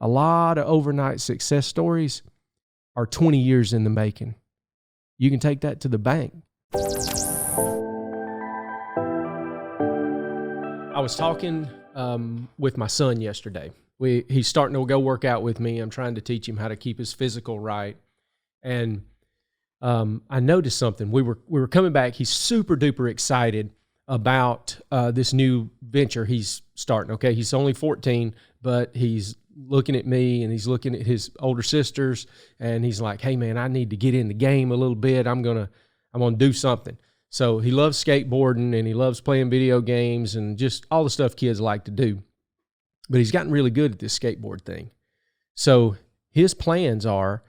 a lot of overnight success stories are 20 years in the making. You can take that to the bank. I was talking with my son yesterday. He's starting to go work out with me. I'm trying to teach him how to keep his physical right. And I noticed something. We were coming back. He's super duper excited about this new venture he's starting. Okay, he's only 14, but he's looking at me and he's looking at his older sisters, and he's like, "Hey man, I need to get in the game a little bit. I'm gonna do something." So he loves skateboarding and he loves playing video games and just all the stuff kids like to do. But he's gotten really good at this skateboard thing. So his plans are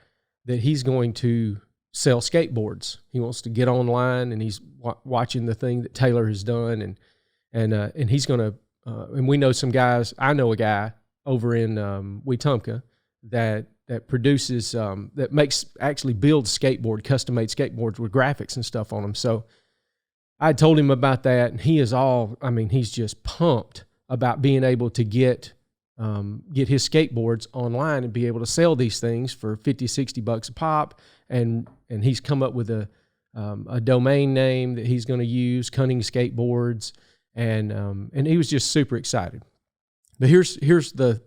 that he's going to sell skateboards. He wants to get online, and he's watching the thing that Taylor has done, and he's going to. And we know some guys. I know a guy over in Wetumpka that produces actually builds custom-made skateboards with graphics and stuff on them. So I told him about that, and he's just pumped about being able to get his skateboards online and be able to sell these things for $50-$60 a pop. And he's come up with a domain name that he's going to use, Cunning Skateboards, and he was just super excited. But here's the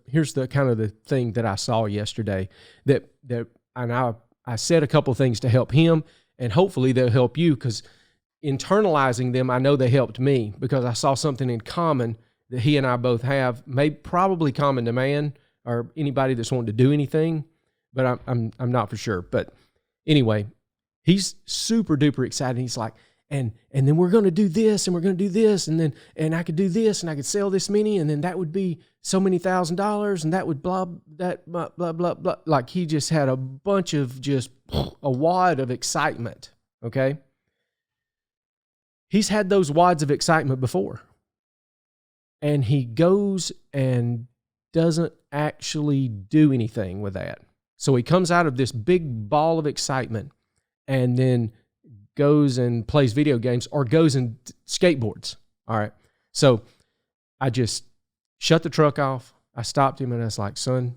kind of the thing that I saw yesterday I said a couple of things to help him, and hopefully they'll help you, because internalizing them, I know they helped me, because I saw something in common that he and I both have, probably common to man or anybody that's wanting to do anything, but I'm not for sure. But anyway, he's super duper excited. He's like, and then we're going to do this, and we're going to do this, and I could do this, and I could sell this many, and then that would be so many $1,000s, and that would blah blah blah blah. Like, he just had a bunch of just a wad of excitement. Okay. He's had those wads of excitement before. And he goes and doesn't actually do anything with that. So he comes out of this big ball of excitement and then goes and plays video games or goes and skateboards. All right. So I just shut the truck off. I stopped him and I was like, "Son,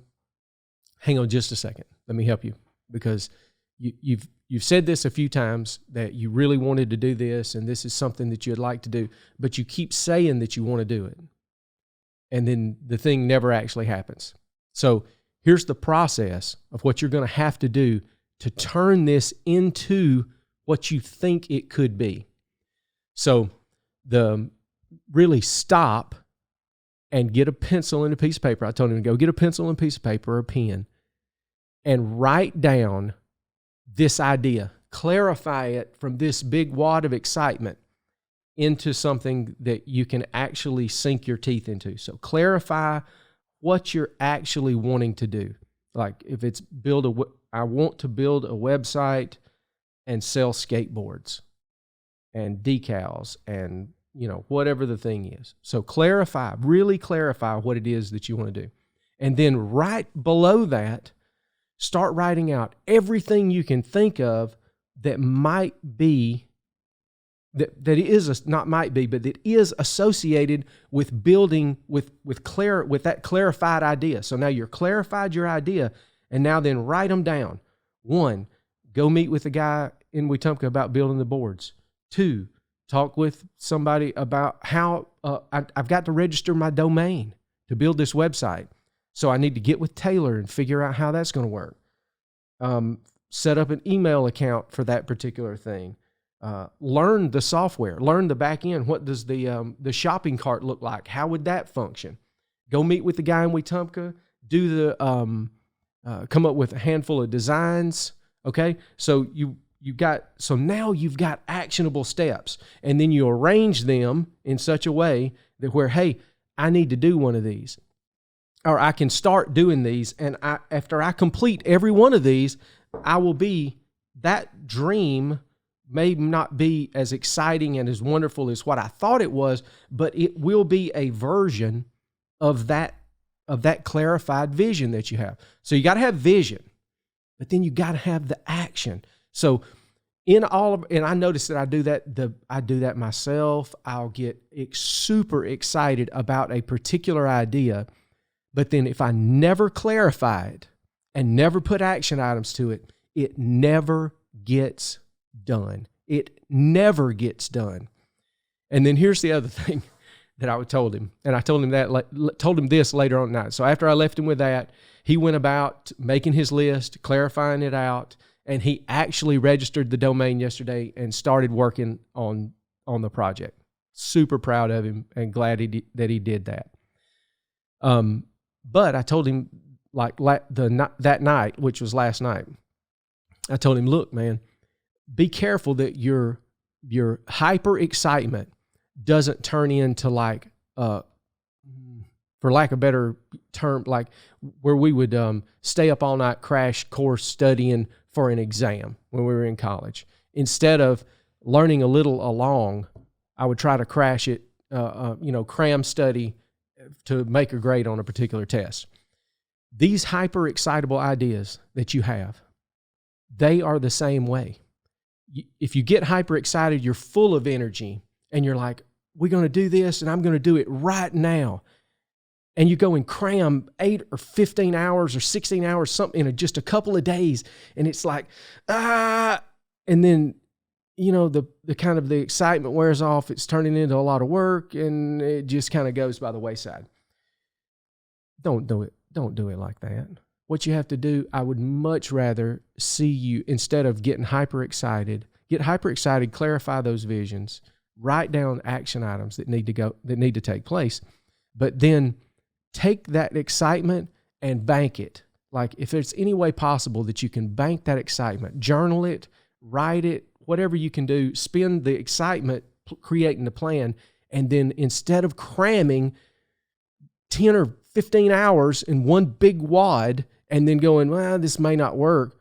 hang on just a second. Let me help you, because you've said this a few times that you really wanted to do this, and this is something that you'd like to do, but you keep saying that you want to do it. And then the thing never actually happens. So here's the process of what you're going to have to do to turn this into what you think it could be." So really stop and get a pencil and a piece of paper. I told him to go get a pencil and a piece of paper or a pen and write down this idea, clarify it from this big wad of excitement into something that you can actually sink your teeth into. So clarify what you're actually wanting to do. Like, if it's I want to build a website and sell skateboards and decals and, whatever the thing is. So really clarify what it is that you want to do. And then right below that, start writing out everything you can think of that might be, that is associated with building with that clarified idea. So now you're clarified your idea, and now then write them down. 1, go meet with a guy in Wetumpka about building the boards. 2, talk with somebody about how I've got to register my domain to build this website. So I need to get with Taylor and figure out how that's going to work. Set up an email account for that particular thing. Learn the software, learn the back end. What does the shopping cart look like? How would that function? Go meet with the guy in Wetumpka, do come up with a handful of designs. Okay. So now you've got actionable steps, and then you arrange them in such a way that hey, I need to do one of these, or I can start doing these. And after I complete every one of these, that dream may not be as exciting and as wonderful as what I thought it was, but it will be a version of that clarified vision that you have. So you got to have vision, but then you got to have the action. So and I noticed that I do that myself. I'll get super excited about a particular idea, But then if I never clarify it and never put action items to it, it never gets done. It never gets done. And then here's the other thing that I told him, and I told him this later on at night. So after I left him with that, he went about making his list, clarifying it out, and he actually registered the domain yesterday and started working on the project. Super proud of him and glad that he did that. But I told him that night, which was last night, I told him, look, man, be careful that your hyper excitement doesn't turn into for lack of a better term, like where we would stay up all night, crash course studying for an exam when we were in college. Instead of learning a little along, I would try to crash it, cram study to make a grade on a particular test. These hyper excitable ideas that you have, they are the same way. If you get hyper excited, you're full of energy and you're like, we're going to do this and I'm going to do it right now. And you go and cram 8 or 15 hours or 16 hours, something in just a couple of days. And it's like, and then, the kind of the excitement wears off. It's turning into a lot of work and it just kind of goes by the wayside. Don't do it. Don't do it like that. What you have to do, I would much rather see you, instead of getting hyper excited, clarify those visions, write down action items that need to take place, but then take that excitement and bank it. Like if there's any way possible that you can bank that excitement, journal it, write it, whatever you can do, spend the excitement creating the plan. And then instead of cramming 10 or 15 hours in one big wad and then going, well, this may not work,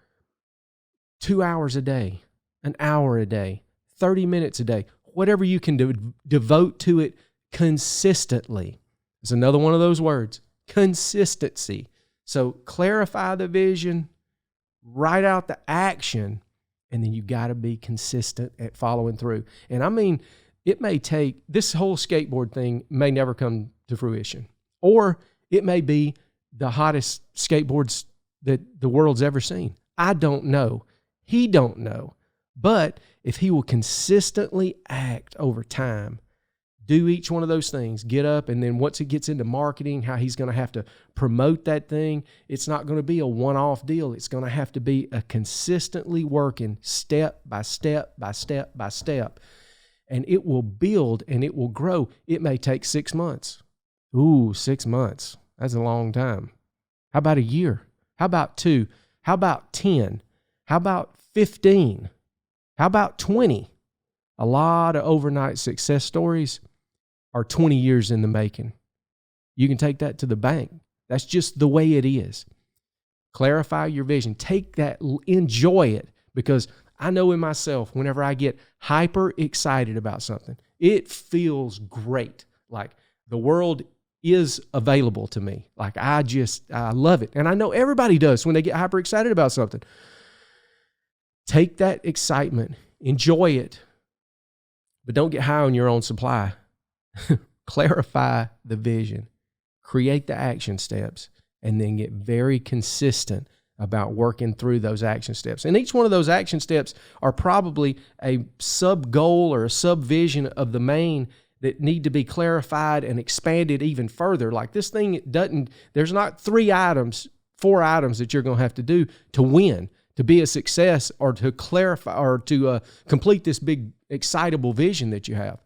2 hours a day, an hour a day, 30 minutes a day, whatever you can do, devote to it consistently. It's another one of those words, consistency. So clarify the vision, write out the action, and then you got to be consistent at following through. And I mean, it may take, this whole skateboard thing may never come to fruition, or it may be the hottest skateboards that the world's ever seen. I don't know. He don't know. But if he will consistently act over time, do each one of those things, get up, and then once it gets into marketing, how he's going to have to promote that thing, it's not going to be a one-off deal. It's going to have to be a consistently working step by step by step by step. And it will build and it will grow. It may take 6 months. Ooh, 6 months. That's a long time. How about a year? How about 2? How about 10? How about 15? How about 20? A lot of overnight success stories are 20 years in the making. You can take that to the bank. That's just the way it is. Clarify your vision. Take that, enjoy it, because I know in myself, whenever I get hyper excited about something, it feels great. Like the world is available to me. Like I love it. And I know everybody does when they get hyper excited about something. Take that excitement, enjoy it, but don't get high on your own supply. Clarify the vision, create the action steps, and then get very consistent about working through those action steps. And each one of those action steps are probably a sub-goal or a sub-vision of the main that need to be clarified and expanded even further. Like this thing there's not 4 items that you're going to have to do to win, to be a success, or to clarify, or to complete this big excitable vision that you have.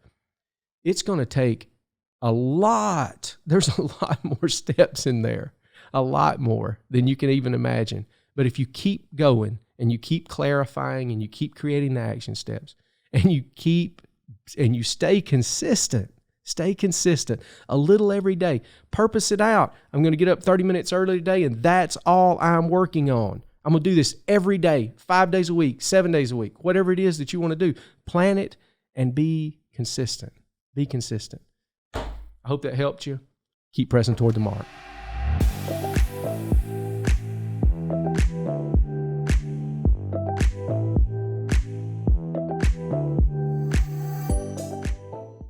It's going to take a lot. There's a lot more steps in there, a lot more than you can even imagine. But if you keep going and you keep clarifying and you keep creating the action steps and you stay consistent a little every day, purpose it out. I'm going to get up 30 minutes early today and that's all I'm working on. I'm going to do this every day, 5 days a week, 7 days a week, whatever it is that you want to do. Plan it and be consistent. Be consistent. I hope that helped you. Keep pressing toward the mark.